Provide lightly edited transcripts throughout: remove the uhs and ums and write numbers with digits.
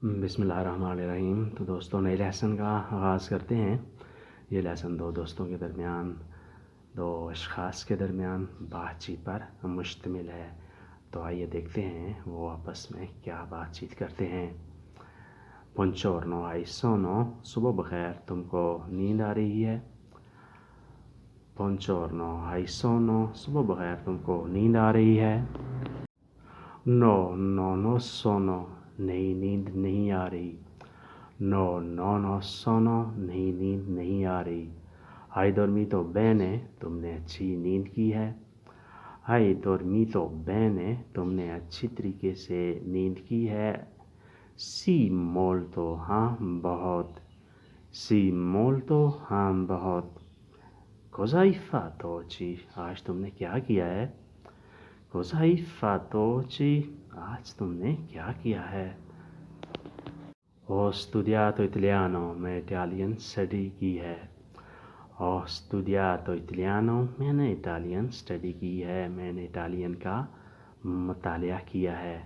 बिस्मिल्लाहिर्रहमानिर्रहीम। तो दोस्तों, नए लेसन का आगाज़ करते हैं। ये लेसन दो दोस्तों के दरमियान, दो अशख़ास के दरमियान बातचीत पर मुश्तमिल है। तो आइए देखते हैं वो आपस में क्या बातचीत करते हैं। बुongiorno, hai sonno? सुबह बखैर, तुमको नींद आ रही है? बुongiorno, hai sonno? सुबह बखैर, तुमको नींद आ रही है? No, non ho sonno, नहीं नींद नहीं आ रही। No, non ho sonno, नहीं नींद नहीं आ रही। Hai dormito bene? तुमने अच्छी नींद की है? Hai dormito bene? तुमने अच्छी तरीके से नींद की है? Sì, molto, हाँ बहुत। Sì, molto, हाँ बहुत। Cosa hai fatto oggi? आज तुमने क्या किया है? Cosa hai fatto oggi? आज तुमने क्या किया है? Ho studiato italiano, मैं इटालियन स्टडी की है। Ho studiato italiano, मैंने इटालियन स्टडी की है, मैंने इटालियन का मतालिया किया है।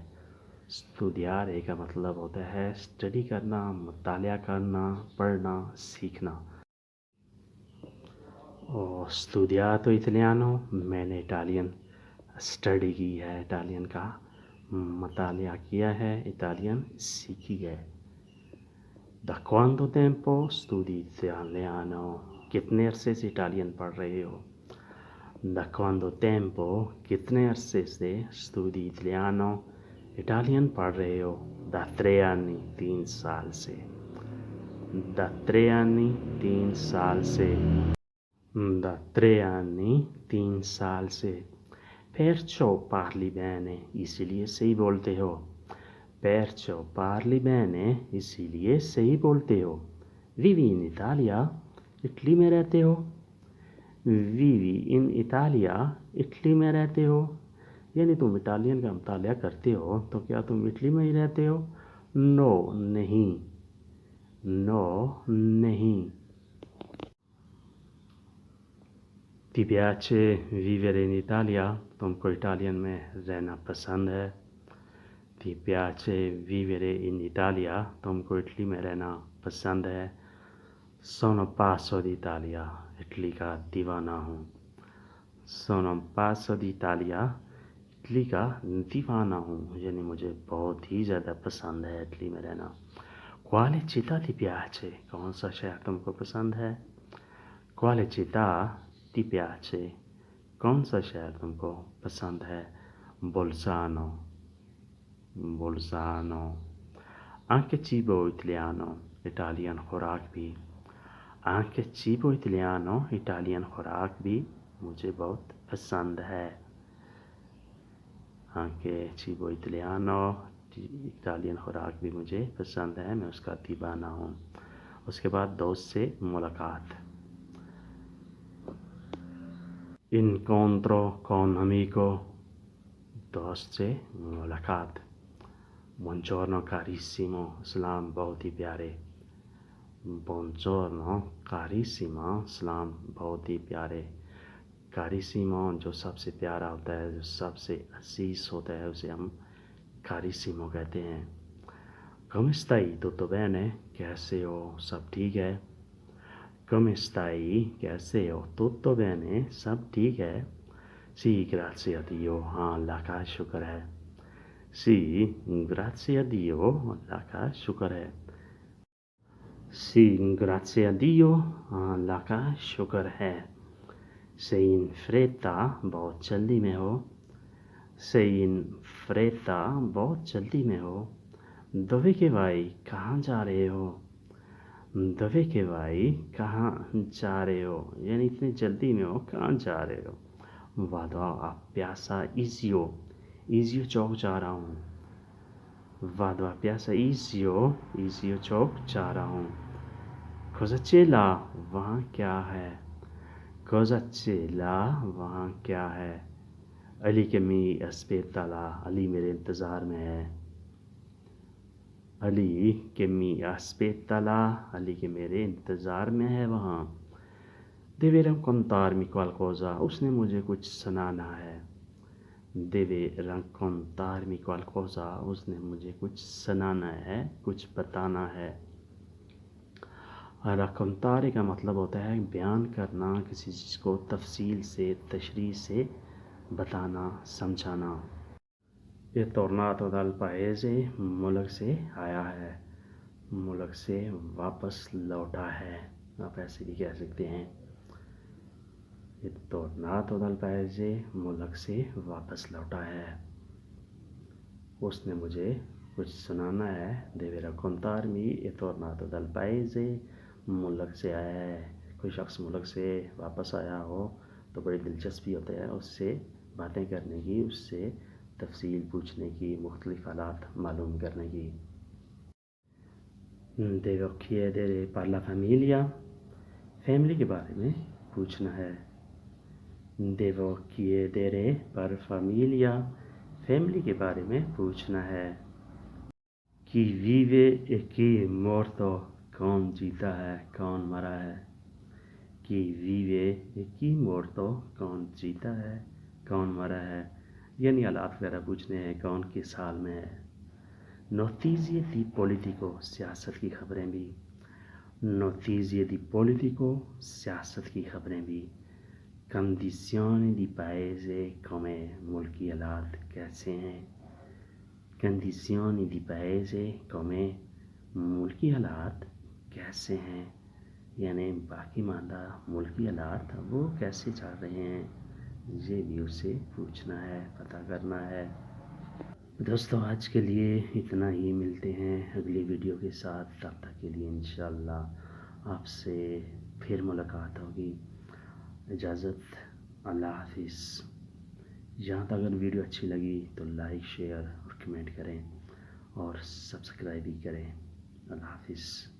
स्टूडियारे का मतलब होता है स्टडी करना, मतालिया करना, पढ़ना, सीखना। Ho studiato italiano, मैंने इटालियन स्टडी की है, इटालियन का मतालिया किया है, इटालियन सीखी है। Da quanto tempo studi italiano? कितने अरसे से इटालियन पढ़ रहे हो? Da quanto tempo? कितने अरसे से studi italiano? इटालियन पढ़ रहे हो? Da 3 anni, 3 साल से। Da 3 anni, 3 साल से। Da 3 anni, 3 साल से। Perciò parli bene, इसीलिए सही बोलते हो। Perciò parli bene, इसीलिए सही बोलते हो। Vivi in Italia? इटली में रहते हो? Vivi in Italia? इटली में रहते हो? यानी तुम इटालियन का मुतालिया करते हो, तो क्या तुम इटली में ही रहते हो? No, नहीं। No, नहीं। Ti piace vivere in Italia? तुमको इटालियन में रहना पसंद है? Ti piace vivere in Italia? तुमको इटली में रहना पसंद है? Sono pazzo d'Italia, इटली का दीवाना हूँ। Sono pazzo d'Italia, इटली का दीवाना हूँ, यानी मुझे बहुत ही ज़्यादा पसंद है इटली में रहना। Quale città ti piace? कौन सा शहर तुमको पसंद है? Quale città ti piace? कौन सा शहर तुमको पसंद है? Bolzano, Bolzano। Anche cibo italiano, Italian खुराक भी। Anche cibo italiano, इटालियन खुराक भी मुझे बहुत पसंद है। Anche cibo italiano, इटालियन खुराक भी मुझे पसंद है, मैं उसका दीवाना हूँ। उसके बाद दोस्त से मुलाकात। Incontro con amico, दोस्त से मुलाकात। Buongiorno carissimo, सलाम बहुत ही प्यारे। Buongiorno carissimo, सलाम बहुत ही प्यारे। Carissimo जो सबसे प्यारा होता है, जो सबसे अजीज होता है, उसे हम carissimo कहते हैं। Come stai? Tutto bene? कैसे हो? सब ठीक है? Come stai? कैसे हो? Tutto bene? सब ठीक है? Sì, grazie a Dio, हाँ अल्लाह का शुक्र है। Sì, grazie a Dio, अल्लाह का शुक्र है। Sì, grazie a Dio, हाँ अल्लाह का शुक्र है। Sei in fretta, बहुत जल्दी में हो? Sei in fretta, बहुत जल्दी में हो? Dove che vai? कहाँ जा रहे हो? Dove che vai? कहाँ जा रहे हो? यानी इतनी जल्दी में हो, कहाँ जा रहे हो? Vado a Piazza Isio, Isio चौक जा रहा हूँ। Vado a Piazza Isio, Isio चौक जा रहा हूँ। Cosa c'è là? वहाँ क्या है? Cosa c'è là? वहाँ क्या है? अली के मी अस्पेतला, अली मेरे इंतज़ार में है। अली के मी अस्पेतला, अली के मेरे इंतज़ार में है वहाँ। Deve raccontarmi qualcosa, उसने मुझे कुछ सुनाना है। deve raccontarmi qualcosa, उसने मुझे कुछ सुनाना है, कुछ बताना है। रकमतारे का मतलब होता है बयान करना, किसी चीज़ को तफसील से, तशरीह से बताना, समझाना। ये tornato dal paese मुल्क से आया है, मुल्क से वापस लौटा है, आप ऐसे भी कह सकते हैं। ये tornato dal paese मुल्क से वापस लौटा है, उसने मुझे कुछ सुनाना है। deve raccontarmi è tornato dal paese मुल्क से आया है। कोई शख्स मुल्क से वापस आया हो तो बड़ी दिलचस्पी होती है उससे बातें करने की, उससे तफसील पूछने की, मुख्तलिफ हालात मालूम करने की। devo chiedere per la famiglia, family के बारे में पूछना है। devo chiedere per famiglia, family के बारे में पूछना है। chi vive e chi è morto, कौन जीता है, कौन मरा है। chi vive e chi è morto, कौन जीता है, कौन मरा है, यानी हालात वगैरह पूछने हैं, कौन किस हाल में है। notizie di politico, सियासत की खबरें भी। notizie di politico, सियासत की खबरें भी। condizioni di paese, come मुल्क की हालात कैसे हैं। condizioni di paese, come मुल्क की हालात कैसे हैं, यानी बाकी मानदा मुल्क की हालात वो कैसे चल रहे हैं, ये भी उससे पूछना है, पता करना है। दोस्तों आज के लिए इतना ही, मिलते हैं अगली वीडियो के साथ। तब तक के लिए इंशाअल्लाह आपसे फिर मुलाकात होगी। इजाज़त, अल्लाह हाफिज़। यहाँ तक अगर वीडियो अच्छी लगी तो लाइक, शेयर और कमेंट करें और सब्सक्राइब भी करें। अल्लाह हाफिज़।